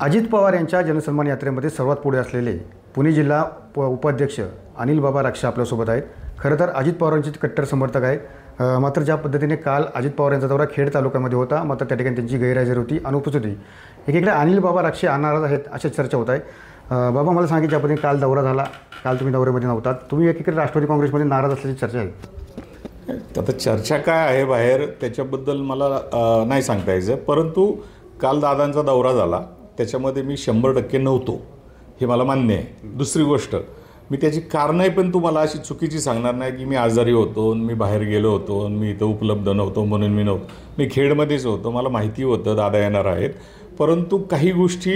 अजित पवार यांच्या जनसन्मान यात्रेमध्ये सर्वात पुढे असलेले पुणे जिल्हा उपाध्यक्ष अनिल बाबा राक्षे आपल्यासोबत आहेत. खरं तर अजित पवारांचे कट्टर समर्थक आहेत. मात्र ज्या पद्धतीने काल अजित पवार यांचा दौरा खेड तालुक्यामध्ये होता, मात्र त्या ठिकाणी त्यांची गैरहजेरी होती, अनुपस्थित होती. एकीकडे अनिल बाबा राक्षे नाराज आहेत अशा चर्चा होत आहे. बाबा, मला सांगितलं ज्या पद्धतीने काल दौरा झाला, काल तुम्ही दौऱ्यामध्ये नव्हतात, तुम्ही एकीकडे राष्ट्रवादी काँग्रेसमध्ये नाराज असल्याची चर्चा आहे. आता चर्चा काय आहे बाहेर त्याच्याबद्दल मला नाही सांगता यायचं, परंतु काल दादांचा दौरा झाला त्याच्यामध्ये मी 100% नव्हतो, हे मला मान्य आहे. दुसरी गोष्ट, मी त्याची कारणंही पण तुम्हाला अशी चुकीची सांगणार नाही की मी आजारी होतो, मी बाहेर गेलो होतो, मी इथं उपलब्ध नव्हतो म्हणून मी नव्हतो. मी खेडमध्येच होतो, मला माहिती होतं दादा येणार आहेत. परंतु काही गोष्टी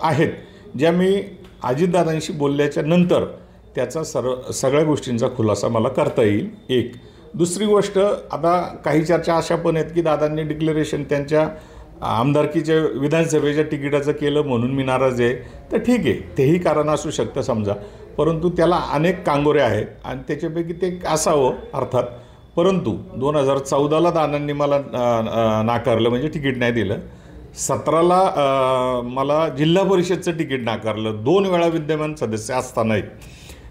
आहेत ज्या मी अजितदादांशी बोलल्याच्या नंतर त्याचा सगळ्या गोष्टींचा खुलासा मला करता येईल. एक. दुसरी गोष्ट, आता काही चर्चा अशा पण आहेत की दादांनी डिक्लेरेशन त्यांच्या आमदारकीच्या विधानसभेच्या तिकिटाचं केलं म्हणून मी नाराज आहे. तर ठीक आहे, तेही कारण असू शकतं समजा, परंतु त्याला अनेक कांगोरे आहेत आणि त्याच्यापैकी ते असावं अर्थात. परंतु 2014ला दादांनी मला नाकारलं, म्हणजे तिकीट नाही दिलं. 17ला मला जिल्हा परिषदचं तिकीट नाकारलं, 2 वेळा विद्यमान सदस्य असतानाही.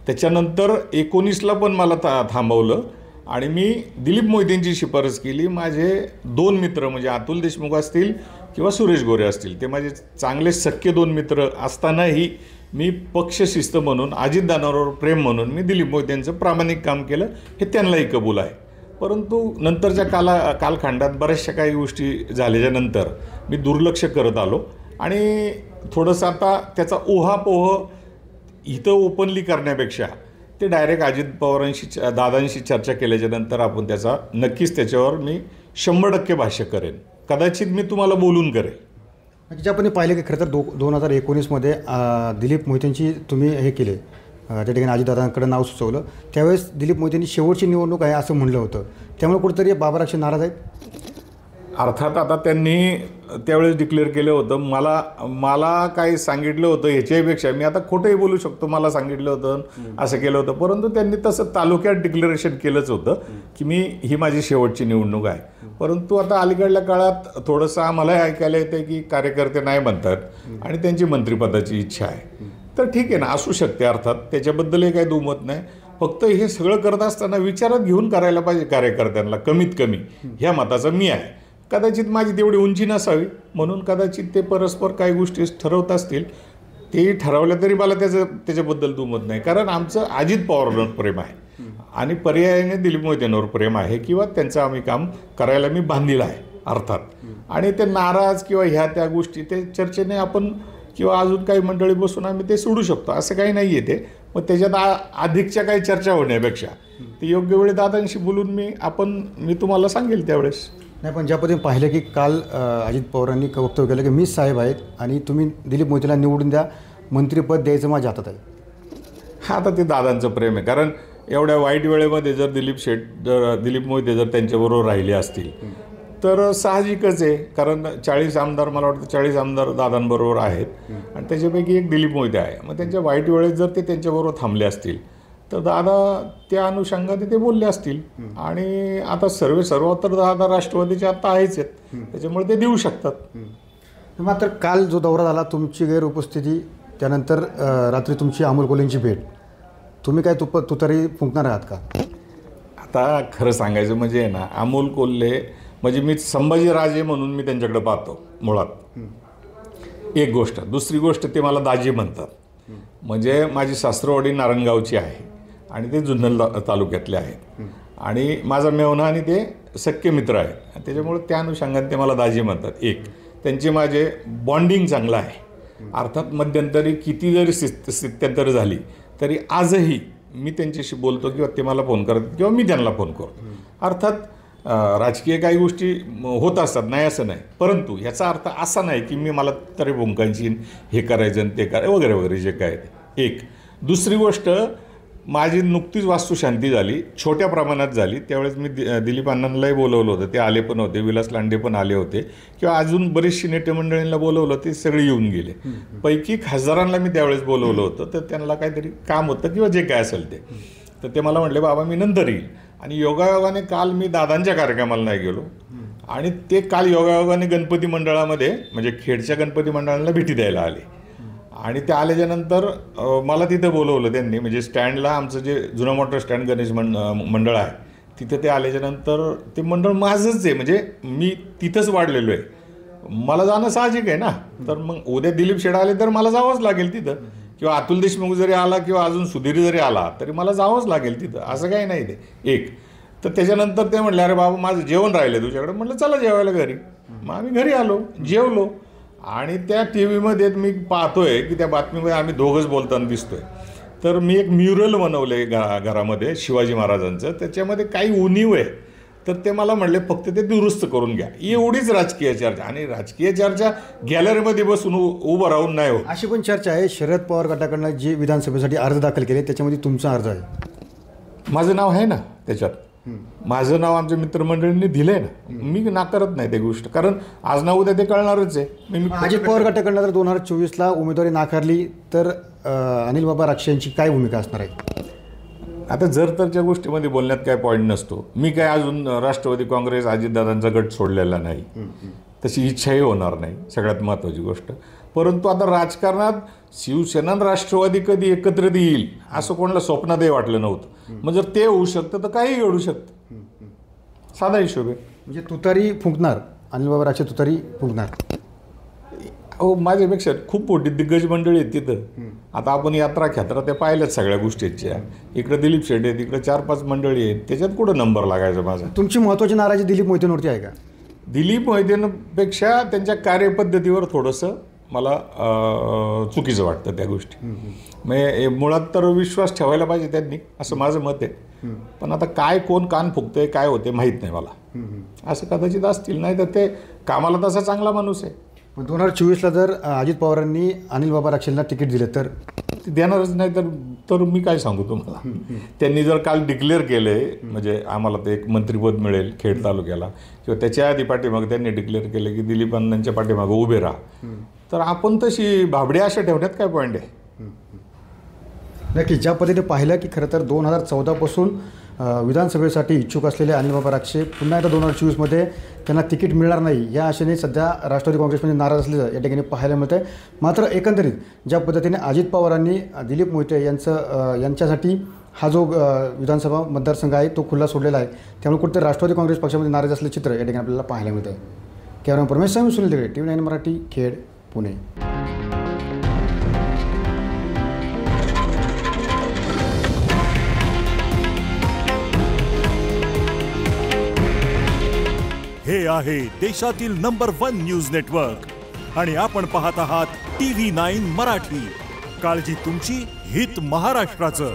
त्याच्यानंतर 19ला पण मला थांबवलं आणि मी दिलीप मोहितेंची शिफारस केली. माझे 2 मित्र, म्हणजे अतुल देशमुख असतील किंवा सुरेश गोरे असतील, ते माझे चांगले सख्खे 2 मित्र असतानाही मी पक्षशिस्त म्हणून, अजितदादांवर प्रेम म्हणून मी दिलीप मोहितेंचं प्रामाणिक काम केलं, हे त्यांनाही कबूल आहे. परंतु नंतरच्या कालखंडात बऱ्याचशा काही गोष्टी झाल्याच्यानंतर मी दुर्लक्ष करत आलो आणि थोडंसं आता त्याचा ओहापोह इथं ओपनली करण्यापेक्षा ते डायरेक्ट अजित पवारांशी, दादांशी चर्चा केल्याच्यानंतर आपण त्याचा नक्कीच त्याच्यावर मी 100% भाष्य करेन. कदाचित मी तुम्हाला बोलून करेन. म्हणजे आपण पाहिलं की खरं तर 2019मध्ये दिलीप मोहितेंची तुम्ही हे केले, त्या ठिकाणी अजितदादांकडे नाव सुचवलं. त्यावेळेस दिलीप मोहितेंनी शेवटची निवडणूक आहे असं म्हणलं होतं, त्यामुळे कुठेतरी बाबा राक्षे नाराज आहेत. अर्थात आता त्यांनी त्यावेळेस डिक्लेअर केलं होतं, मला काय सांगितलं होतं ह्याच्यापेक्षा मी आता खोटंही बोलू शकतो, मला सांगितलं होतं असं केलं होतं. परंतु त्यांनी तसं तालुक्यात डिक्लेरेशन केलंच होतं की ही माझी शेवटची निवडणूक आहे. परंतु आता अलीकडल्या काळात थोडंसं आम्हालाही ऐकायला येतं की कार्यकर्ते नाही म्हणतात आणि त्यांची मंत्रिपदाची इच्छा आहे. तर ठीक आहे ना, असू शकते, अर्थात त्याच्याबद्दलही काही दुमत नाही. फक्त हे सगळं करत असताना विचारात घेऊन करायला पाहिजे कार्यकर्त्यांना, कमीत कमी ह्या मताचा मी आहे. कदाचित माझी तेवढी उंची नसावी म्हणून कदाचित ते परस्पर काही गोष्टी ठरवत असतील, तेही ठरवल्या तरी मला त्याच्याबद्दल दुमत नाही. कारण आमचं अजित पवारांवर प्रेम आहे आणि पर्यायाने दिलीप मोहितेंवर प्रेम आहे किंवा त्यांचं आम्ही काम करायला मी बांधील आहे अर्थात. आणि ते नाराज किंवा ह्या त्या गोष्टी ते चर्चेने आपण किंवा अजून काही मंडळी बसून आम्ही ते सोडू शकतो, असं काही नाही आहे ते. मग त्याच्यात अधिकच्या काही चर्चा होण्यापेक्षा ते योग्य वेळी दादांशी बोलून मी तुम्हाला सांगेल त्यावेळेस. नाही, पण ज्या पद्धतीने पाहिलं की काल अजित पवारांनी वक्तव्य केलं की मीच साहेब आहेत आणि तुम्ही दिलीप मोहितेला निवडून द्या, मंत्रिपद द्यायचं माझ्या हातात आहे. हा, आता ते दादांचं प्रेम आहे. कारण एवढ्या वाईट वेळेमध्ये जर दिलीप मोहिते जर त्यांच्याबरोबर राहिले असतील तर साहजिकच आहे. कारण 40 आमदार, मला वाटतं 40 आमदार दादांबरोबर आहेत आणि त्याच्यापैकी एक दिलीप मोहिते आहे. मग त्यांच्या वाईट वेळेत जर ते त्यांच्याबरोबर थांबले असतील तर दादा त्या अनुषंगाने ते बोलले असतील. आणि आता सर्व तर दादा राष्ट्रवादीचे आता आहेच आहेत, त्याच्यामुळे ते देऊ शकतात. मात्र काल जो दौरा झाला, तुमची गैरउपस्थिती, त्यानंतर रात्री तुमची अमोल कोल्हेंची भेट, तुम्ही काय तुतारी फुंकणार आहात का? आता खरं सांगायचं म्हणजे ना, अमोल कोल्हे म्हणजे मी संभाजीराजे म्हणून मी त्यांच्याकडे पाहतो मुळात, एक गोष्ट. दुसरी गोष्ट, ते मला दाजी म्हणतात. म्हणजे माझी सासरवाडी नारायणगावची आहे आणि ते जुन्नर तालुक्यातले आहेत आणि माझा मेव्हणा आणि ते सख्खे मित्र आहेत, त्याच्यामुळे त्या अनुषंगाने ते मला दाजी म्हणतात. एक, त्यांचे माझे बॉन्डिंग चांगलं आहे. अर्थात मध्यंतरी किती जरी स्थित्यंतर झाली तरी आजही मी त्यांच्याशी बोलतो किंवा ते मला फोन करतात किंवा मी त्यांना फोन करतो. अर्थात राजकीय काही गोष्टी होत असतात, नाही असं नाही, परंतु ह्याचा अर्थ असा नाही की मला तरी भूमिकांची हे करायचं आणि ते करायचं वगैरे वगैरे जे काय ते. एक. दुसरी गोष्ट, माझी नुकतीच वास्तुशांती झाली, छोट्या प्रमाणात झाली. त्यावेळेस मी दिलीप अण्णांनाही बोलवलं होतं, ते आले पण होते, विलास लांडे पण आले होते किंवा अजून बरीचशी नेते मंडळींना बोलवलं, ते सगळे येऊन गेले. पैकी खासदारांना मी त्यावेळेस बोलवलं होतं, तर त्यांना काहीतरी काम होतं किंवा जे काय असेल ते. तर ते मला म्हटले, बाबा मी नंतर येईल. आणि योगायोगाने काल मी दादांच्या कार्यक्रमाला नाही गेलो आणि ते काल योगायोगाने गणपती मंडळामध्ये म्हणजे खेडच्या गणपती मंडळाला भेटी द्यायला आले आणि ते आल्याच्यानंतर मला तिथं बोलवलं त्यांनी, म्हणजे स्टँडला आमचं जे जुनं मोठं स्टँड गणेश मंडळ आहे तिथे ते आल्याच्यानंतर ते मंडळ माझंच आहे, म्हणजे मी तिथंच वाढलेलो आहे, मला जाणं साहजिक आहे ना. तर मग उद्या दिलीप शेठ आले तर मला जावंच लागेल तिथं, किंवा अतुल देशमुख जरी आला किंवा अजून सुधीर जरी आला तरी मला जावंच लागेल तिथं, असं काही नाही ते एक. तर त्याच्यानंतर ते म्हटले अरे बाबा माझं जेवण राहिलं तुझ्याकडे, म्हटलं चला जेवायला घरी. मग आम्ही घरी आलो, जेवलो आणि त्या टी व्हीमध्ये मी पाहतोय की त्या बातमीमध्ये आम्ही दोघंच बोलताना दिसतोय. तर मी एक म्युरल बनवलं आहे घरामध्ये शिवाजी महाराजांचं, त्याच्यामध्ये काही उणीव आहे तर ते मला म्हणले फक्त ते दुरुस्त करून घ्या. एवढीच राजकीय चर्चा, आणि राजकीय चर्चा गॅलरीमध्ये बसून उभं राहून नाही होत. अशी पण चर्चा आहे शरद पवार गटाकडनं जे विधानसभेसाठी अर्ज दाखल केले त्याच्यामध्ये तुमचा अर्ज आहे. माझं नाव आहे ना त्याच्यात, माझं नाव आमच्या मित्रमंडळींनी दिलं आहे ना, मी नाकारत नाही ते गोष्ट, कारण आज ना उद्या ते कळणारच आहे. अजित पवार गटाकडनं जर 2024ला उमेदवारी नाकारली तर अनिल बाबा राक्षे यांची काय भूमिका असणार आहे? आता जर तरच्या गोष्टीमध्ये बोलण्यात काय पॉईंट नसतो. मी काय अजून राष्ट्रवादी काँग्रेस अजितदादांचा गट सोडलेला नाही, तशी इच्छाही होणार नाही, सगळ्यात महत्त्वाची गोष्ट. परंतु आता राजकारणात शिवसेना आणि राष्ट्रवादी कधी एकत्रित येईल असं कोणाला स्वप्नातही वाटलं नव्हतं. मग जर ते होऊ शकतं तर काही घडू शकतं, साधा हिशोब आहे. म्हणजे तुतारी फुंकणार, अनिल बाबा राक्षे तुतारी फुंकणार. हो, माझ्यापेक्षा खूप मोठी दिग्गज मंडळी आहेत तिथं. आता आपण यात्रा खेत्रा त्या पाहिल्याच सगळ्या गोष्टीच्या. इकडं दिलीप शेठ आहेत, इकडं 4-5 मंडळी आहेत, त्याच्यात कुठं नंबर लागायचा माझा. तुमची महत्त्वाची नाराजी दिलीप मोहितेंवरती आहे का? दिलीप मोहितेंपेक्षा त्यांच्या कार्यपद्धतीवर थोडंसं मला चुकीचं वाटतं त्या गोष्टी. म्हणजे मुळात तर विश्वास ठेवायला पाहिजे त्यांनी, असं माझं मत आहे. पण आता काय कोण कान फुकतंय काय होते माहीत नाही मला. असं कदाचित असतील, नाही तर ते कामाला तसा चांगला माणूस आहे. 2024ला जर अजित पवारांनी अनिल बाबा राक्षेंना तिकीट दिलं तर ते देणारच नाही तर मी काय सांगू तुम्हाला. त्यांनी जर काल डिक्लेअर केले म्हणजे आम्हाला ते एक मंत्रिपद मिळेल खेड तालुक्याला, किंवा त्याच्या आधी पाठीमागं त्यांनी डिक्लेअर केलं की दिलीप अण्णांच्या पाठीमागं उभे राहा, तर आपण तशी भाबडी आशा ठेवण्यात काय पॉईंट आहे? नक्की ज्या पद्धतीने पाहिलं की खरं तर 2014पासून विधानसभेसाठी इच्छुक असलेले अनिल बाबा राक्षे पुन्हा एकदा 2024मध्ये त्यांना तिकीट मिळणार नाही या आशेने सध्या राष्ट्रवादी काँग्रेसमध्ये नाराज असल्याचं या ठिकाणी पाहायला मिळतं आहे. मात्र एकंदरीत ज्या पद्धतीने अजित पवारांनी दिलीप मोहिते यांच्यासाठी हा जो विधानसभा मतदारसंघ आहे तो खुला सोडलेला आहे, त्यामुळे कुठेतरी राष्ट्रवादी काँग्रेस पक्षामध्ये नाराज असलेलं चित्र या ठिकाणी आपल्याला पाहायला मिळतं आहे. कॅमेरा परमेश स्वामी, सुनील देवरे, TV9 मराठी, खेड, पुणे. हे आहे देशातील नंबर 1 न्यूज नेटवर्क आणि आपण पाहत आहात TV9 मराठी. काळजी तुमची, हित महाराष्ट्राचं.